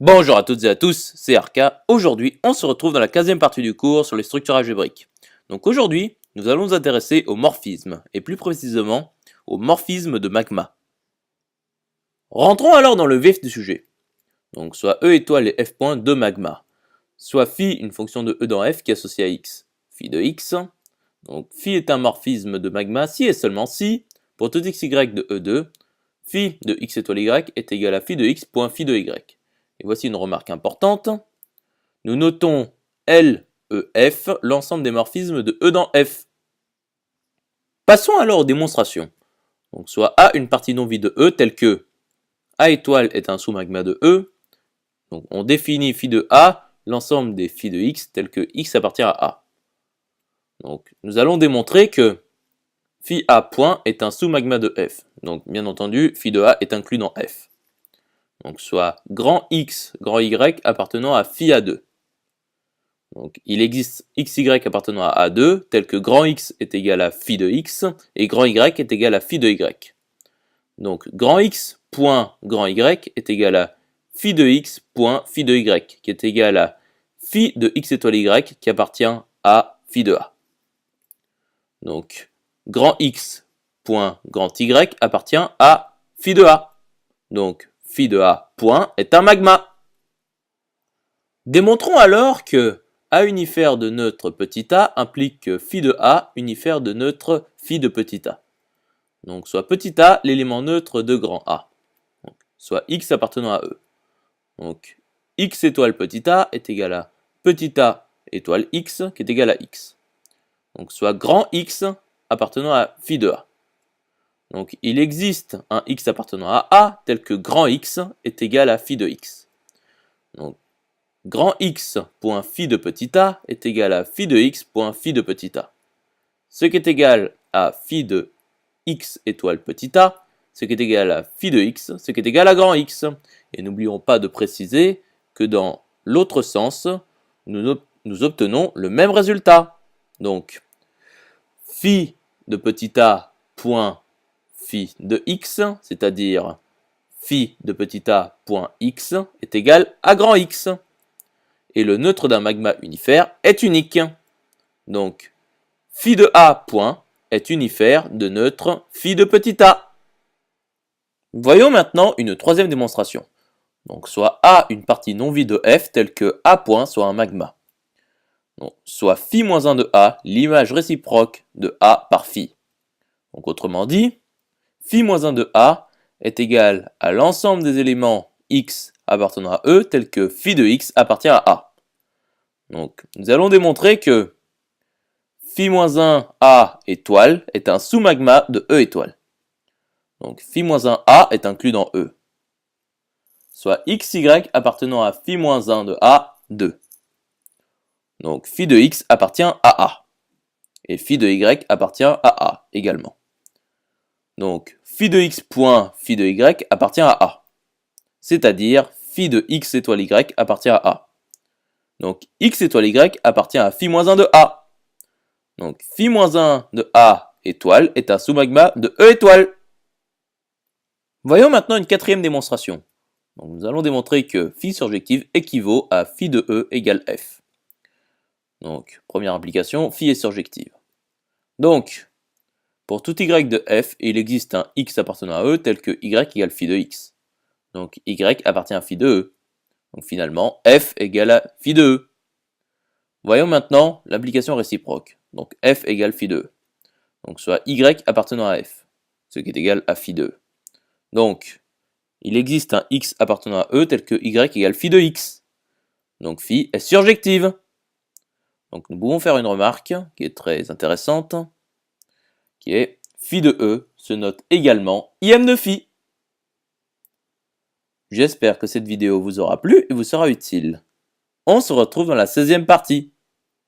Bonjour à toutes et à tous, c'est Arca. Aujourd'hui, on se retrouve dans la 15e partie du cours sur les structures algébriques. Donc aujourd'hui, nous allons nous intéresser aux morphismes, et plus précisément aux morphismes de magma. Rentrons alors dans le vif du sujet. Donc soit E étoile et F point de magma. Soit phi, une fonction de E dans F qui est associée à X. Phi de X. Donc phi est un morphisme de magma si et seulement si, pour tout xy de E2, phi de X étoile Y est égal à phi de X point phi de Y. Et voici une remarque importante. Nous notons L, E, F, l'ensemble des morphismes de E dans F. Passons alors aux démonstrations. Donc soit A une partie non vide de E telle que A étoile est un sous-magma de E. Donc on définit phi de A, l'ensemble des phi de X tel que X appartient à A. Donc nous allons démontrer que phi A point est un sous-magma de F. Donc bien entendu, phi de A est inclus dans F. Donc soit grand X, grand Y appartenant à phi A2. Donc il existe XY appartenant à A2 tel que grand X est égal à phi de X et grand Y est égal à phi de Y. Donc grand X point grand Y est égal à phi de X point phi de Y qui est égal à phi de X étoile Y qui appartient à phi de A. Donc grand X point grand Y appartient à phi de A. Donc phi de A point est un magma. Démontrons alors que A unifère de neutre petit a implique que phi de A unifère de neutre phi de petit a. Donc soit petit a l'élément neutre de grand A. Donc, soit X appartenant à E. Donc X étoile petit a est égal à petit a étoile X qui est égal à X. Donc soit grand X appartenant à phi de A. Donc il existe un X appartenant à A tel que grand X est égal à phi de X. Donc grand X point phi de petit a est égal à phi de X point phi de petit a. Ce qui est égal à phi de X étoile petit a, ce qui est égal à phi de X, ce qui est égal à grand X. Et n'oublions pas de préciser que dans l'autre sens, nous obtenons le même résultat. Donc, phi de petit a point phi de X, c'est-à-dire phi de petit a point X est égal à grand X. Et le neutre d'un magma unifère est unique. Donc, phi de A point est unifère de neutre phi de petit a. Voyons maintenant une troisième démonstration. Donc, soit A une partie non vide de F telle que A point soit un magma. Donc, soit phi moins 1 de A l'image réciproque de A par phi. Donc, autrement dit, phi moins 1 de A est égal à l'ensemble des éléments X appartenant à E tels que phi de X appartient à A. Donc, nous allons démontrer que phi-1 A étoile est un sous-magma de E étoile. Donc, phi-1 A est inclus dans E. Soit XY appartenant à phi-1 de A, 2. Donc, phi de X appartient à A. Et phi de Y appartient à A également. Donc, phi de X point phi de Y appartient à A. C'est-à-dire, phi de X étoile Y appartient à A. Donc, X étoile Y appartient à phi-1 de A. Donc, phi-1 de A étoile est un sous-magma de E étoile. Voyons maintenant une quatrième démonstration. Donc, nous allons démontrer que phi surjective équivaut à phi de E égale F. Donc, première implication, phi est surjective. Donc, pour tout y de F, il existe un x appartenant à E tel que y égale phi de x. Donc, y appartient à phi de E. Donc, finalement, F égale à phi de E. Voyons maintenant l'implication réciproque. Donc, F égale phi de E. Donc, soit y appartenant à F, ce qui est égal à phi de E. Donc, il existe un x appartenant à E tel que y égale phi de x. Donc, phi est surjective. Donc, nous pouvons faire une remarque qui est très intéressante, qui est phi de E se note également IM de phi. J'espère que cette vidéo vous aura plu et vous sera utile. On se retrouve dans la 16e partie.